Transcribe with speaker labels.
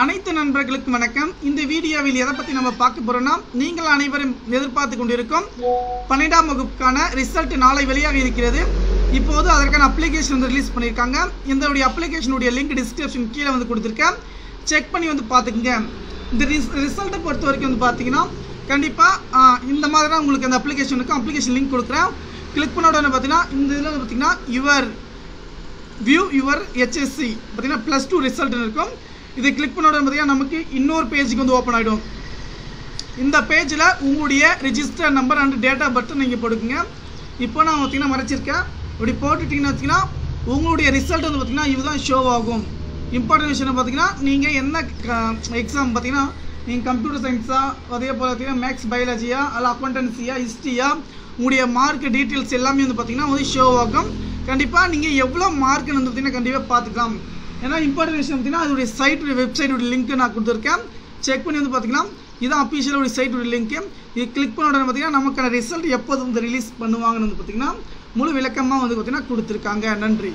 Speaker 1: அனைத்து நண்பர்களுக்கும் வணக்கம். இந்த வீடியோவில் எதை பற்றி நம்ம பார்க்க போகிறோம்னா, நீங்கள் அனைவரும் எதிர்பார்த்து கொண்டிருக்கும் 12ஆம் வகுப்புக்கான ரிசல்ட் நாளை வெளியாக இருக்கிறது. இப்போது அதற்கான அப்ளிகேஷன் வந்து ரிலீஸ் பண்ணியிருக்காங்க. இந்த அப்ளிகேஷனுடைய லிங்க் டிஸ்கிரிப்ஷன் கீழே வந்து கொடுத்துருக்கேன். செக் பண்ணி வந்து பார்த்துக்குங்க. இந்த ரிசல்ட்டை பொறுத்த வரைக்கும் வந்து பார்த்தீங்கன்னா கண்டிப்பாக இந்த மாதிரி தான் உங்களுக்கு அந்த அப்ளிகேஷன் லிங்க் கொடுக்குறேன். கிளிக் பண்ண உடனே பார்த்தீங்கன்னா இந்த இதில் வந்து பார்த்தீங்கன்னா யுவர் HSC பார்த்தீங்கன்னா +2 ரிசல்ட் இருக்கும். இதை கிளிக் பண்ண உடனே பார்த்தீங்கன்னா நமக்கு இன்னொரு பேஜுக்கு வந்து ஓப்பன் ஆகிடும். இந்த பேஜில் உங்களுடைய register number and date of birth நீங்கள் போட்டுக்குங்க. இப்போ நான் பார்த்தீங்கன்னா மறைச்சிருக்கேன். இப்படி போட்டுட்டிங்கன்னு பார்த்தீங்கன்னா உங்களுடைய ரிசல்ட் வந்து பார்த்தீங்கன்னா இதுதான் ஷோ ஆகும். இம்பார்ட்டன்ட் விஷயம் பார்த்தீங்கன்னா நீங்கள் என்ன எக்ஸாம் பார்த்தீங்கன்னா நீங்கள் கம்ப்யூட்டர் சயின்ஸா, அதே போல் பார்த்தீங்கன்னா மேக்ஸ் பயாலஜியா, அல்ல அக்கௌண்டன்சியா, ஹிஸ்ட்ரியா, உங்களுடைய மார்க் டீட்டெயில்ஸ் எல்லாமே வந்து பார்த்தீங்கன்னா வந்து ஷோ ஆகும். கண்டிப்பாக நீங்கள் எவ்வளோ மார்க்குன்னு வந்து பார்த்தீங்கன்னா கண்டிப்பாக பார்த்துக்கலாம். ஏன்னா இம்பார்ட்டன்ட் விஷயம் பார்த்தீங்கன்னா அதோடைய வெப்சைட்டோட லிங்க் நான் கொடுத்துருக்கேன். செக் பண்ணி வந்து பார்த்தீங்கன்னா இதுதான் அஃபிஷியலோட சைட்டோட லிங்க்கு. இது கிளிக் பண்ண உடனே பார்த்தீங்கன்னா நமக்கான ரிசல்ட் எப்போது வந்து ரிலீஸ் பண்ணுவாங்கன்னு வந்து பார்த்தீங்கன்னா முழு விளக்கமாக வந்து பார்த்தீங்கன்னா கொடுத்துருக்காங்க. நன்றி.